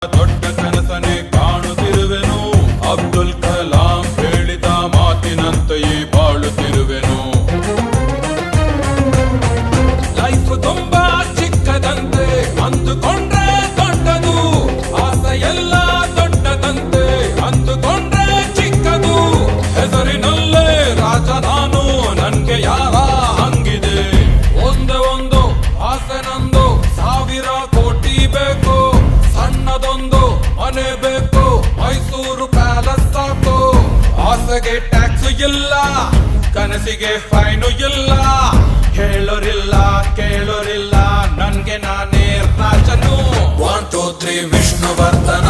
ದೊಡ್ಡ ಕನಸನೆ ಕಾಣುತ್ತಿರುವೆನು, ಅಬ್ದುಲ್ ಕಲಾಂ ಹೇಳಿದ ಮಾತಿನಂತೆಯೇ ಬಾಳುತ್ತಿರುವೆನು. ಲೈಫ್ ತುಂಬಾ ಚಿಕ್ಕದಂತೆ ಅಂದುಕೊಂಡ್ರೆ ದೊಡ್ಡದು, ಆಸೆಯೆಲ್ಲ ದೊಡ್ಡದಂತೆ ಅಂದುಕೊಂಡ್ರೆ ಚಿಕ್ಕದು. ಹೆಸರಿನಲ್ಲೇ ರಾಜ ನಾನು, ನನ್ಗೆ ಯಾರ ಹಂಗಿದೆ? ಒಂದೇ ಒಂದು ಆಸೆ ನಂದು, 1000 ಕೋಟಿ ಬೇಕು, ಸಣ್ಣದೊಂದು ಮನೆ ಬೇಕು, ಮೈಸೂರು ಪ್ಯಾಲೇಸ್ ಸಾಕು. ಆಸೆಗೆ ಟ್ಯಾಕ್ಸ್ ಇಲ್ಲ, ಕನಸಿಗೆ ಫೈನು ಇಲ್ಲ, ಹೇಳೋರಿಲ್ಲ ಕೇಳೋರಿಲ್ಲ, ನನ್ಗೆ ನಾನೇ ರಾಜನು. 1 2 3 ವಿಷ್ಣುವರ್ಧನ.